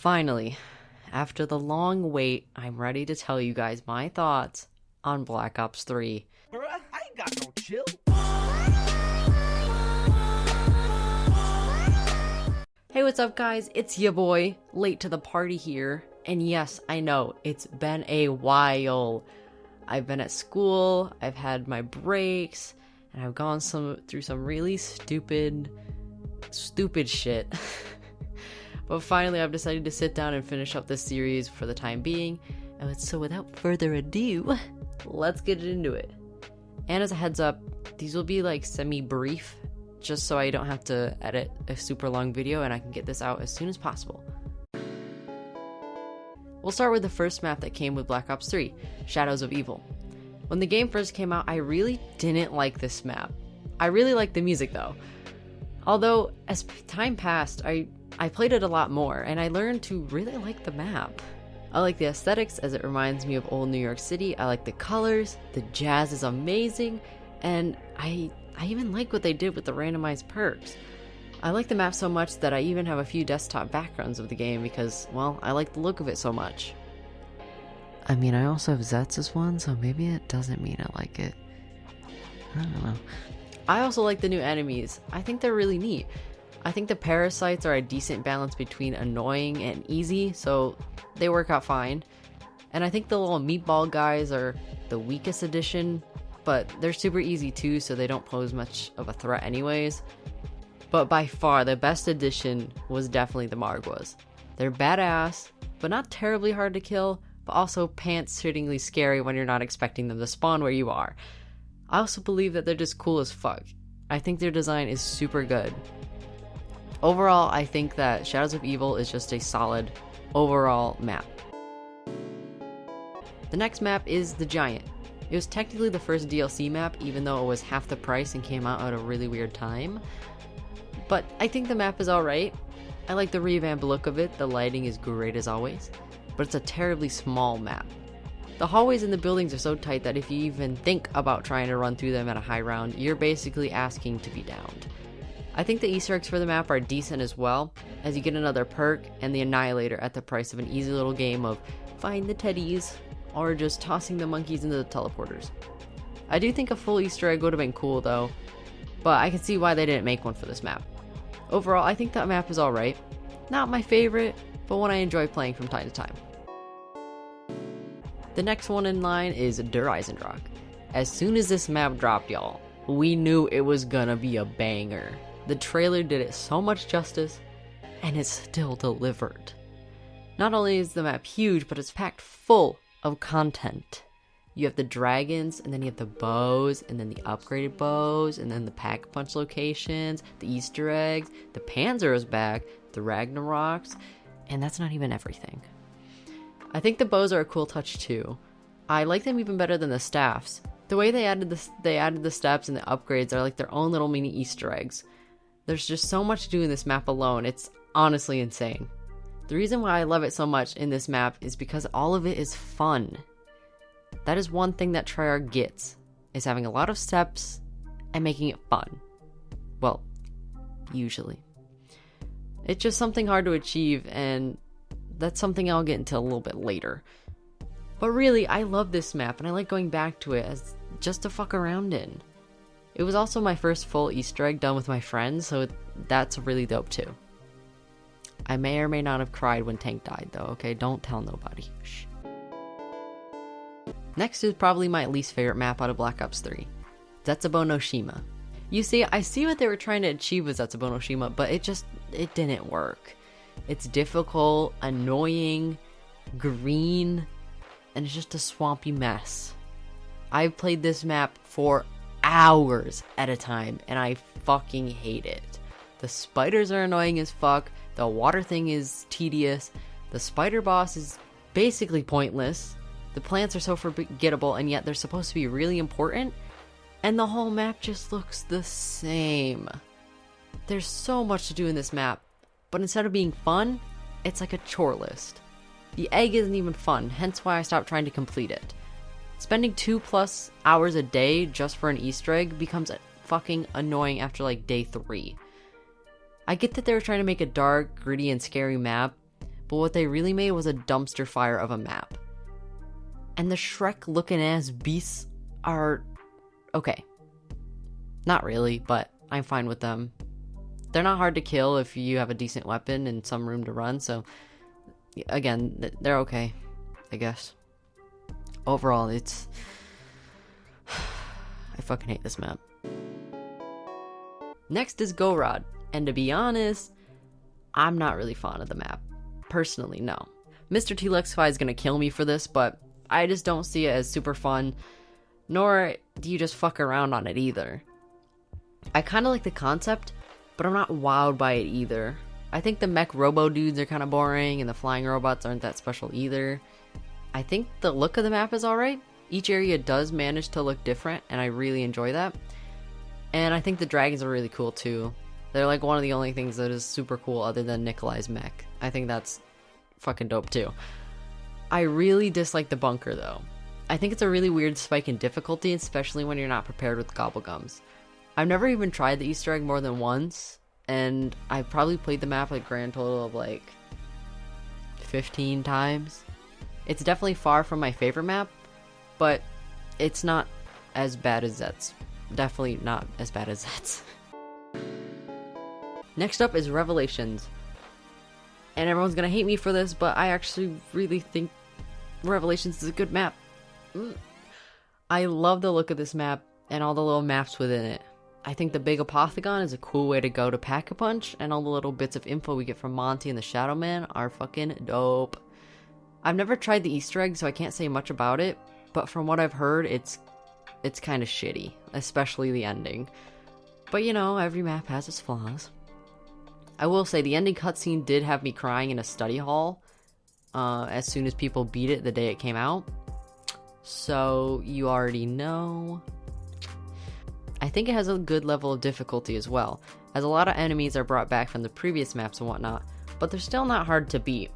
Finally, after the long wait, I'm ready to tell you guys my thoughts on Black Ops 3. Bruh, I ain't got no chill. Hey, what's up guys? It's your boy, late to the party here. And yes, I know, it's been a while. I've been at school, I've had my breaks, and I've gone through some really stupid shit. But finally, I've decided to sit down and finish up this series for the time being. And so without further ado, let's get into it. And as a heads up, these will be like semi-brief, just so I don't have to edit a super long video and I can get this out as soon as possible. We'll start with the first map that came with Black Ops 3, Shadows of Evil. When the game first came out, I really didn't like this map. I really liked the music though. Although, as time passed, I played it a lot more, and I learned to really like the map. I like the aesthetics as it reminds me of old New York City. I like the colors, the jazz is amazing, and I even like what they did with the randomized perks. I like the map so much that I even have a few desktop backgrounds of the game because, well, I like the look of it so much. I mean, I also have Zets as one, so maybe it doesn't mean I like it. I don't know. I also like the new enemies. I think they're really neat. I think the parasites are a decent balance between annoying and easy, so they work out fine. And I think the little meatball guys are the weakest addition, but they're super easy too, so they don't pose much of a threat anyways. But by far, the best addition was definitely the Margwas. They're badass, but not terribly hard to kill, but also pants-shittingly scary when you're not expecting them to spawn where you are. I also believe that they're just cool as fuck. I think their design is super good. Overall, I think that Shadows of Evil is just a solid overall map. The next map is The Giant. It was technically the first DLC map, even though it was half the price and came out at a really weird time. But I think the map is alright. I like the revamped look of it, the lighting is great as always, but it's a terribly small map. The hallways in the buildings are so tight that if you even think about trying to run through them at a high round, you're basically asking to be downed. I think the Easter eggs for the map are decent as well, as you get another perk and the Annihilator at the price of an easy little game of find the teddies, or just tossing the monkeys into the teleporters. I do think a full Easter egg would have been cool though, but I can see why they didn't make one for this map. Overall, I think that map is alright. Not my favorite, but one I enjoy playing from time to time. The next one in line is Der Eisendrache. As soon as this map dropped, y'all, we knew it was gonna be a banger. The trailer did it so much justice, and it still delivered. Not only is the map huge, but it's packed full of content. You have the dragons, and then you have the bows, and then the upgraded bows, and then the pack-a-punch locations, the Easter eggs, the Panzer is back, the Ragnaroks, and that's not even everything. I think the bows are a cool touch too. I like them even better than the staffs. The way they added the steps and the upgrades are like their own little mini Easter eggs. There's just so much to do in this map alone, it's honestly insane. The reason why I love it so much in this map is because all of it is fun. That is one thing that Treyarch gets, is having a lot of steps and making it fun. Well, usually. It's just something hard to achieve, and that's something I'll get into a little bit later. But really, I love this map, and I like going back to it as just to fuck around in. It was also my first full Easter egg done with my friends, so that's really dope too. I may or may not have cried when Tank died though, okay? Don't tell nobody. Shh. Next is probably my least favorite map out of Black Ops 3. Zetsubou no Shima. You see, I see what they were trying to achieve with Zetsubou no Shima, but it didn't work. It's difficult, annoying, green, and it's just a swampy mess. I've played this map for hours at a time, and I fucking hate it. The spiders are annoying as fuck, the water thing is tedious, the spider boss is basically pointless, the plants are so forgettable and yet they're supposed to be really important, and the whole map just looks the same. There's so much to do in this map, but instead of being fun, it's like a chore list. The egg isn't even fun, hence why I stopped trying to complete it. Spending 2+ hours a day just for an Easter egg becomes fucking annoying after like day 3. I get that they were trying to make a dark, gritty, and scary map, but what they really made was a dumpster fire of a map. And the Shrek looking ass beasts are okay. Not really, but I'm fine with them. They're not hard to kill if you have a decent weapon and some room to run, so again, they're okay, I guess. Overall, it's... I fucking hate this map. Next is Gorod, and to be honest, I'm not really fond of the map. Personally, no. Mr. T-Lexify is gonna kill me for this, but I just don't see it as super fun, nor do you just fuck around on it either. I kinda like the concept, but I'm not wowed by it either. I think the mech robo dudes are kinda boring, and the flying robots aren't that special either. I think the look of the map is alright. Each area does manage to look different, and I really enjoy that. And I think the dragons are really cool too. They're like one of the only things that is super cool other than Nikolai's mech. I think that's fucking dope too. I really dislike the bunker though. I think it's a really weird spike in difficulty, especially when you're not prepared with gobblegums. I've never even tried the Easter egg more than once, and I've probably played the map a grand total of like 15 times. It's definitely far from my favorite map, but it's not as bad as Zet's. Definitely not as bad as Zet's. Next up is Revelations. And everyone's gonna hate me for this, but I actually really think Revelations is a good map. I love the look of this map and all the little maps within it. I think the big Apothegon is a cool way to go to Pack-a-Punch, and all the little bits of info we get from Monty and the Shadow Man are fucking dope. I've never tried the Easter egg, so I can't say much about it, but from what I've heard, it's kind of shitty, especially the ending. But you know, every map has its flaws. I will say the ending cutscene did have me crying in a study hall as soon as people beat it the day it came out. So you already know. I think it has a good level of difficulty as well, as a lot of enemies are brought back from the previous maps and whatnot, but they're still not hard to beat.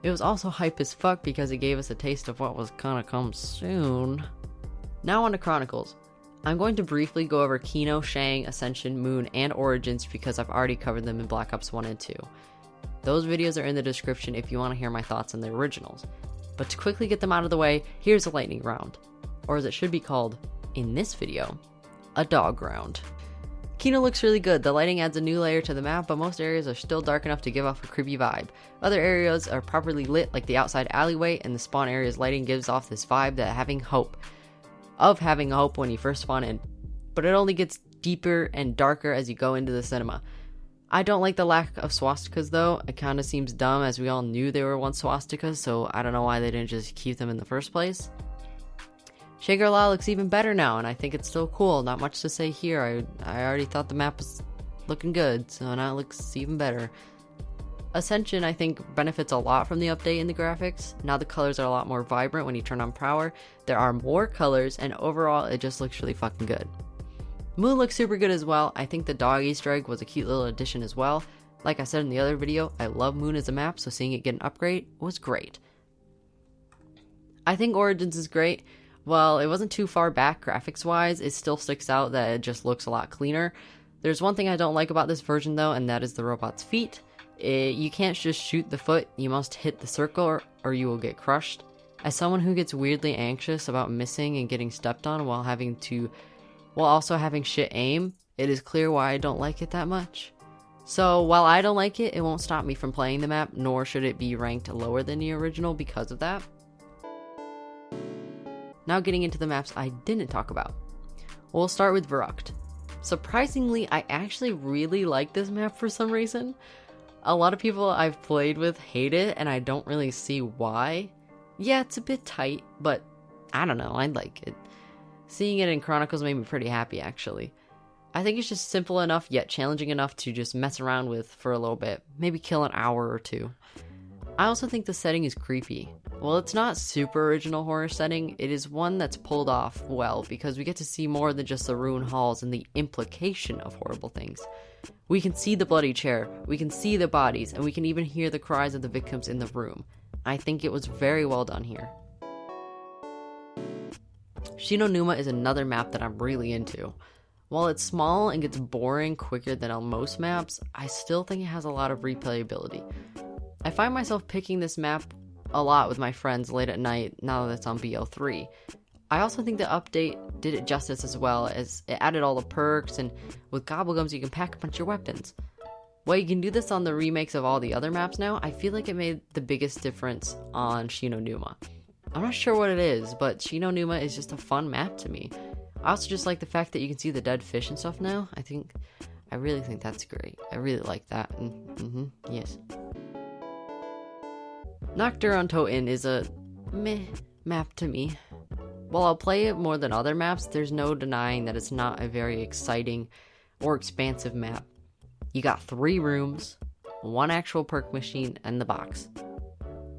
It was also hype as fuck because it gave us a taste of what was gonna come soon. Now on to Chronicles. I'm going to briefly go over Kino, Shang, Ascension, Moon, and Origins because I've already covered them in Black Ops 1 and 2. Those videos are in the description if you want to hear my thoughts on the originals. But to quickly get them out of the way, here's a lightning round. Or as it should be called, in this video, a dog round. Kino looks really good. The lighting adds a new layer to the map, but most areas are still dark enough to give off a creepy vibe. Other areas are properly lit, like the outside alleyway, and the spawn area's lighting gives off this vibe that having hope when you first spawn in, but it only gets deeper and darker as you go into the cinema. I don't like the lack of swastikas though. It kinda seems dumb as we all knew they were once swastikas, so I don't know why they didn't just keep them in the first place. Shangri-La looks even better now, and I think it's still cool. Not much to say here. I already thought the map was looking good, so now it looks even better. Ascension, I think, benefits a lot from the update in the graphics. Now the colors are a lot more vibrant when you turn on power. There are more colors, and overall, it just looks really fucking good. Moon looks super good as well. I think the dog Easter egg was a cute little addition as well. Like I said in the other video, I love Moon as a map, so seeing it get an upgrade was great. I think Origins is great. While it wasn't too far back graphics-wise, it still sticks out that it just looks a lot cleaner. There's one thing I don't like about this version though, and that is the robot's feet. You can't just shoot the foot, you must hit the circle or you will get crushed. As someone who gets weirdly anxious about missing and getting stepped on while also having shit aim, it is clear why I don't like it that much. So while I don't like it, it won't stop me from playing the map, nor should it be ranked lower than the original because of that. Now getting into the maps I didn't talk about. We'll start with Verruckt. Surprisingly, I actually really like this map for some reason. A lot of people I've played with hate it, and I don't really see why. Yeah, it's a bit tight, but I don't know, I like it. Seeing it in Chronicles made me pretty happy, actually. I think it's just simple enough, yet challenging enough to just mess around with for a little bit. Maybe kill an hour or two. I also think the setting is creepy. Well, it's not super original horror setting, it is one that's pulled off well because we get to see more than just the ruined halls and the implication of horrible things. We can see the bloody chair, we can see the bodies, and we can even hear the cries of the victims in the room. I think it was very well done here. Chino Numa is another map that I'm really into. While it's small and gets boring quicker than on most maps, I still think it has a lot of replayability. I find myself picking this map a lot with my friends late at night now that it's on BO3. I also think the update did it justice as well, as it added all the perks, and with Gobblegums you can pack a bunch of weapons. While you can do this on the remakes of all the other maps now, I feel like it made the biggest difference on Chino Numa. I'm not sure what it is, but Chino Numa is just a fun map to me. I also just like the fact that you can see the dead fish and stuff now. I really think that's great. I really like that. Yes. Noctur on Toten is a meh map to me. While I'll play it more than other maps, there's no denying that it's not a very exciting or expansive map. You got 3 rooms, 1 actual perk machine, and the box.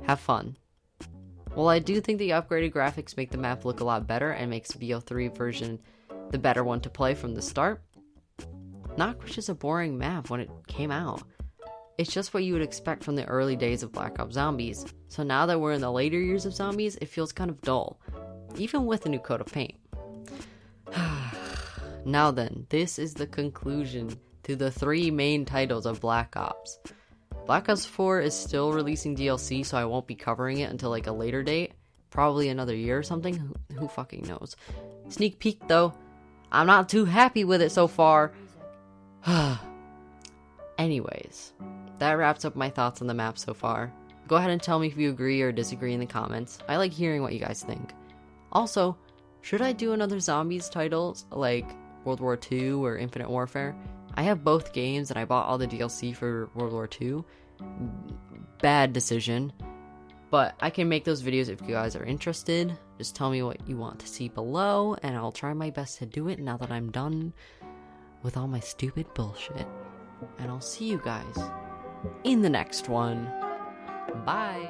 Have fun. While I do think the upgraded graphics make the map look a lot better and makes BO3 version the better one to play from the start, Noct was just a boring map when it came out. It's just what you would expect from the early days of Black Ops Zombies, so now that we're in the later years of Zombies, it feels kind of dull, even with a new coat of paint. Now then, this is the conclusion to the 3 main titles of Black Ops. Black Ops 4 is still releasing DLC, so I won't be covering it until like a later date, probably another year or something, who fucking knows. Sneak peek though, I'm not too happy with it so far. Anyways, that wraps up my thoughts on the map so far. Go ahead and tell me if you agree or disagree in the comments. I like hearing what you guys think. Also, should I do another Zombies titles like World War II or Infinite Warfare? I have both games and I bought all the DLC for World War II. Bad decision. But I can make those videos if you guys are interested. Just tell me what you want to see below and I'll try my best to do it now that I'm done with all my stupid bullshit. And I'll see you guys in the next one. Bye!